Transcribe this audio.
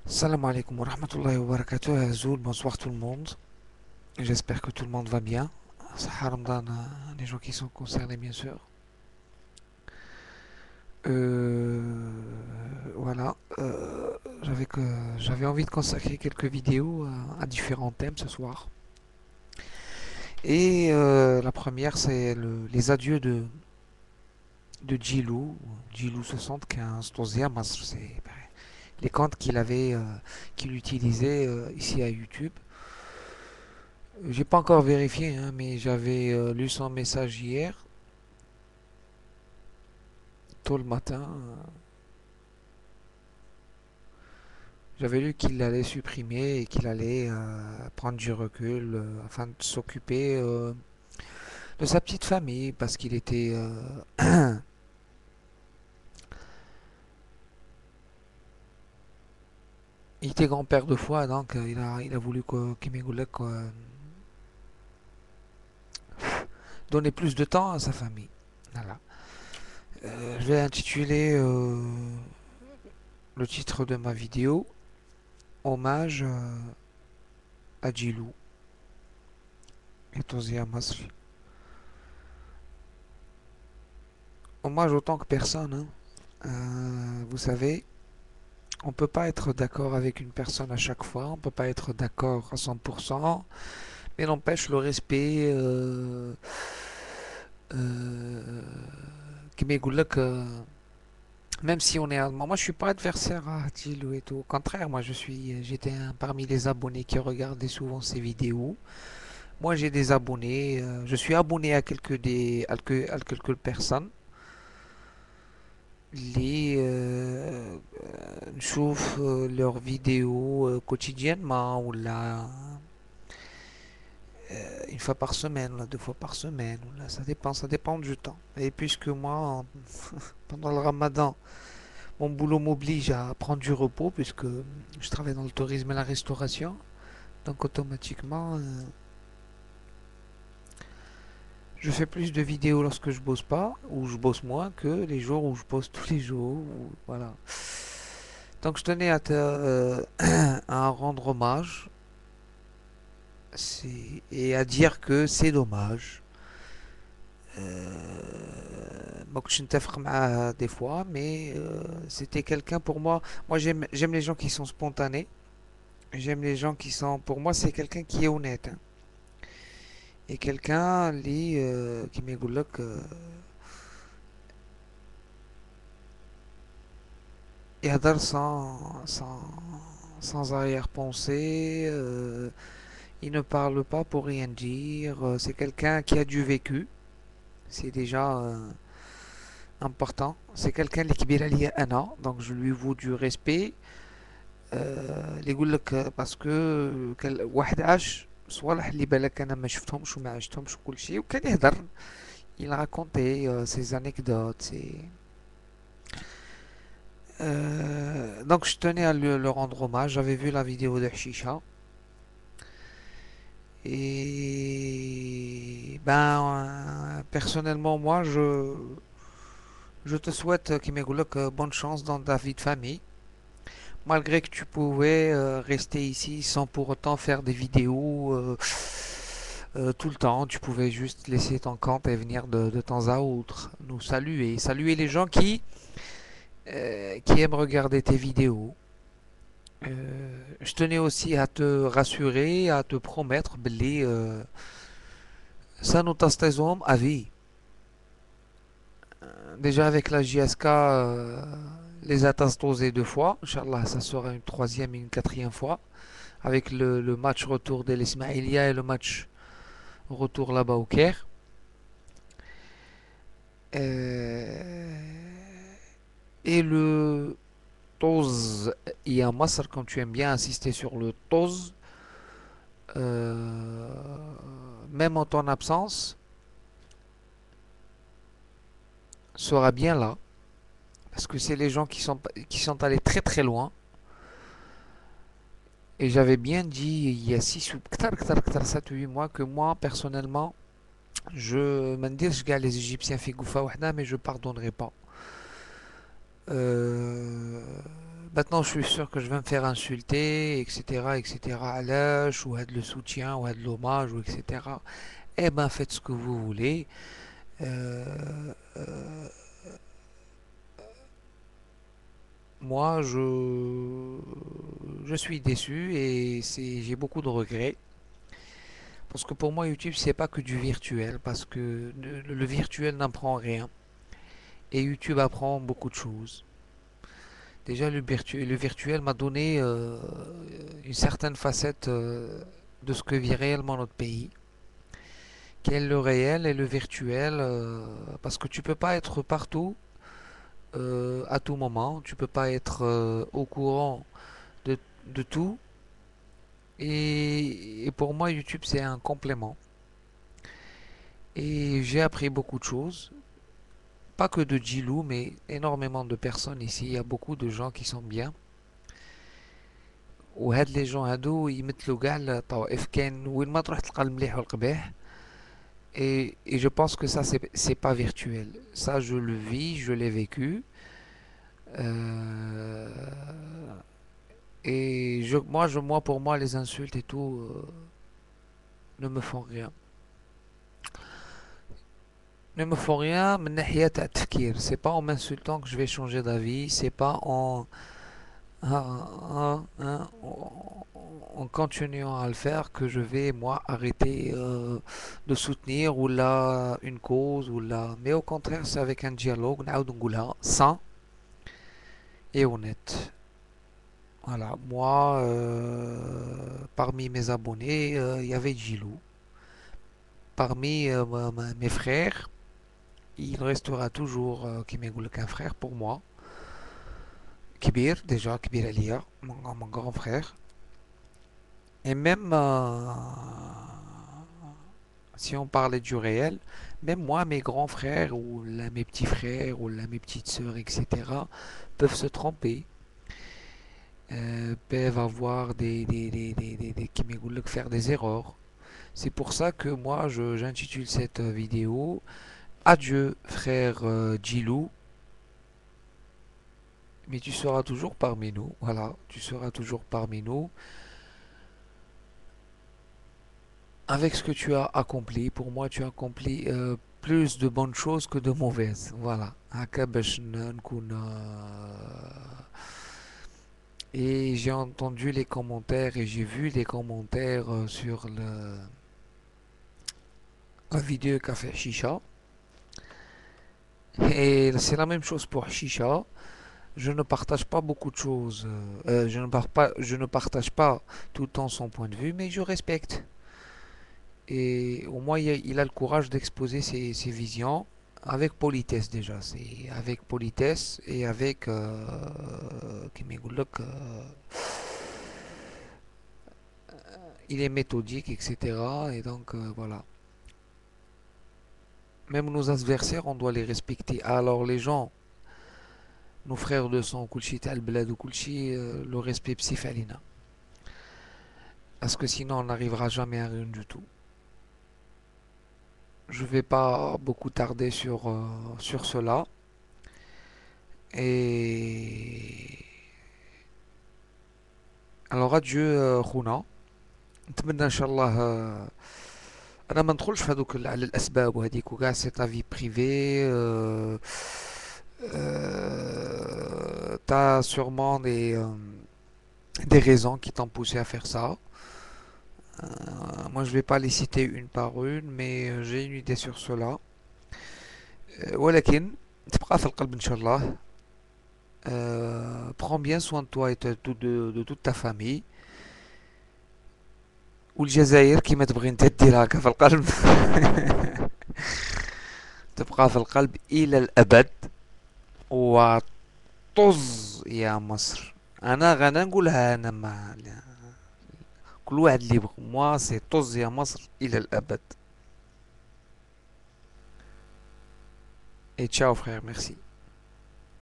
Salam alaikum wa rahmatullahi wa barakatuh. Azoul, bonsoir tout le monde. J'espère que tout le monde va bien. Sahar Ramadan, les gens qui sont concernés, bien sûr. Euh, voilà. J'avais envie de consacrer quelques vidéos à différents thèmes ce soir. Et la première, c'est les adieux de Djilou 75, Tozia Masr. C'est les comptes qu'il utilisait ici à YouTube. J'ai pas encore vérifié, hein, mais j'avais lu son message hier, tôt le matin. J'avais lu qu'il allait supprimer et qu'il allait prendre du recul afin de s'occuper de sa petite famille parce qu'il était il était grand-père deux fois, donc il a voulu qu'il donner plus de temps à sa famille. Voilà. Je vais intituler le titre de ma vidéo Hommage à Djilou et Tozia Masri. Hommage autant que personne, hein. Vous savez, on peut pas être d'accord avec une personne à chaque fois, on peut pas être d'accord à 100%, mais n'empêche le respect. Qui m'égoule que même si on est allemand, moi je suis pas adversaire à Djilou et tout. Au contraire, j'étais parmi les abonnés qui regardaient souvent ses vidéos. Moi j'ai des abonnés, je suis abonné à quelques personnes. Les نشوف leurs vidéos quotidiennement ou là une fois par semaine ou là, deux fois par semaine ou là, ça dépend du temps. Et puisque moi pendant le Ramadan mon boulot m'oblige à prendre du repos puisque je travaille dans le tourisme et la restauration, donc automatiquement je fais plus de vidéos lorsque je bosse pas ou je bosse moins que les jours où je bosse tous les jours. Voilà. Donc je tenais à rendre hommage et à dire que c'est dommage. Moi, je suis des fois, mais c'était quelqu'un pour moi. Moi, j'aime les gens qui sont spontanés. J'aime les gens qui sont. Pour moi, c'est quelqu'un qui est honnête, hein. Et quelqu'un qui m'égoulok يهدر sans arrière-pensée. Il ne parle pas pour rien dire. C'est quelqu'un qui a du vécu. C'est déjà important. C'est quelqu'un qui est lié à Anna, donc je lui voue du respect. اللي يقول لك باسكو واحد عاش صوالح اللي بالك انا ما شفتهمش وما عشتهمش وكل شيء وكان يهدر. Il racontait ses anecdotes. Donc je tenais à le rendre hommage. J'avais vu la vidéo de Shisha. Et ben personnellement moi je te souhaite Kimegulok bonne chance dans ta vie de famille. Malgré que tu pouvais rester ici sans pour autant faire des vidéos tout le temps, tu pouvais juste laisser ton compte et venir de temps à autre nous saluer. Saluer les gens qui aiment regarder tes vidéos. Je tenais aussi à te rassurer, à te promettre, Blé, ça nous tastezom à vie. Déjà avec la JSK, les attastosés deux fois. Inch'Allah, ça sera une troisième et une quatrième fois. Avec le match retour de l'Ismaïlia et le match retour là-bas au Caire. Et le Toz et à Masr, quand tu aimes bien insister sur le Toz, euh, même en ton absence, sera bien là. Parce que c'est les gens qui sont allés très très loin. Et j'avais bien dit il y a 6 ou 7 ou 8 mois que moi, personnellement, je me dis que les Égyptiens fait goufa wahda, mais je pardonnerai pas. Euh, Maintenant, je suis sûr que je vais me faire insulter, etc., etc. علاش ou le soutien ou l'hommage ou etc. Eh ben, faites ce que vous voulez. Euh, euh, Moi, je suis déçu et j'ai beaucoup de regrets. Parce que pour moi, YouTube, c'est pas que du virtuel. Parce que le virtuel n'apprend rien. Et YouTube apprend beaucoup de choses. Déjà, le virtuel m'a donné une certaine facette de ce que vit réellement notre pays. Quel est le réel et le virtuel. Parce que tu peux pas être partout à tout moment. Tu peux pas être au courant de, de tout. Et pour moi, YouTube, c'est un complément. Et j'ai appris beaucoup de choses. Pas que de Djilou, mais énormément de personnes ici. Il y a beaucoup de gens qui sont bien. وهاد لي جون هادو يمثلوا كاع الطوائف كاين وين ما تروح تلقى المليح والقبيح et je pense que ça c'est pas virtuel ça je le vis je l'ai vécu Euh, et moi pour moi les insultes et tout ne me font rien ne me font rien من ناحية تاع التفكير c'est pas en m'insultant que je vais changer d'avis c'est pas en continuant à le faire que je vais moi arrêter de soutenir ou là une cause ou là mais au contraire c'est avec un dialogue نعاود نقولها sain et honnête voilà moi parmi mes abonnés il y avait Djilou parmi mes frères il restera toujours qui m'égoule qu'un frère pour moi Kibir déjà Kibir Alia mon grand frère et même si on parlait du réel, même moi, mes grands frères ou là, mes petits frères ou là, mes petites sœurs, etc., peuvent se tromper, peuvent avoir qui m'égoulent faire des erreurs. C'est pour ça que moi, j'intitule cette vidéo Adieu, frère Djilou, mais tu seras toujours parmi nous. Voilà, tu seras toujours parmi nous. Avec ce que tu as accompli, pour moi, tu as accompli plus de bonnes choses que de mauvaises. Voilà. هكا باش نكون Et j'ai entendu les commentaires et j'ai vu les commentaires sur la vidéo qu'a fait Chicha. Et c'est la même chose pour Chicha. Je ne partage pas beaucoup de choses. Je ne partage pas tout le temps son point de vue, mais je respecte. Et au moins, il a le courage d'exposer ses visions avec politesse déjà. C'est avec politesse et avec كيما يقول لك, il est méthodique, etc. Et donc voilà. Même nos adversaires, on doit les respecter. Alors les gens, nos frères de sang, كلشي تاع البلاد وكلشي, le respect بسيف علينا. Parce que sinon on n'arrivera jamais à rien du tout. Je vais pas beaucoup tarder sur cela. Et alors adieu خونا نتمنى ان شاء الله انا ما ندخلش في هذوك على الاسباب وهذيك وكاع سي تا في بريفي t'as sûrement des raisons qui t'ont poussé à faire ça. Moi je vais pas les citer une par une mais j'ai une idée sur cela. ولكن تبقى في القلب ان شاء الله. Prends bien soin de toi et de toute ta famille. والجزائر كيما تبغي انت دير هكا في القلب تبقى في القلب الى الابد. وطز يا مصر انا غانا نقولها انا ما كل واحد اللي يبغى موا سي طز يا مصر الى الابد. Et ciao frère, merci.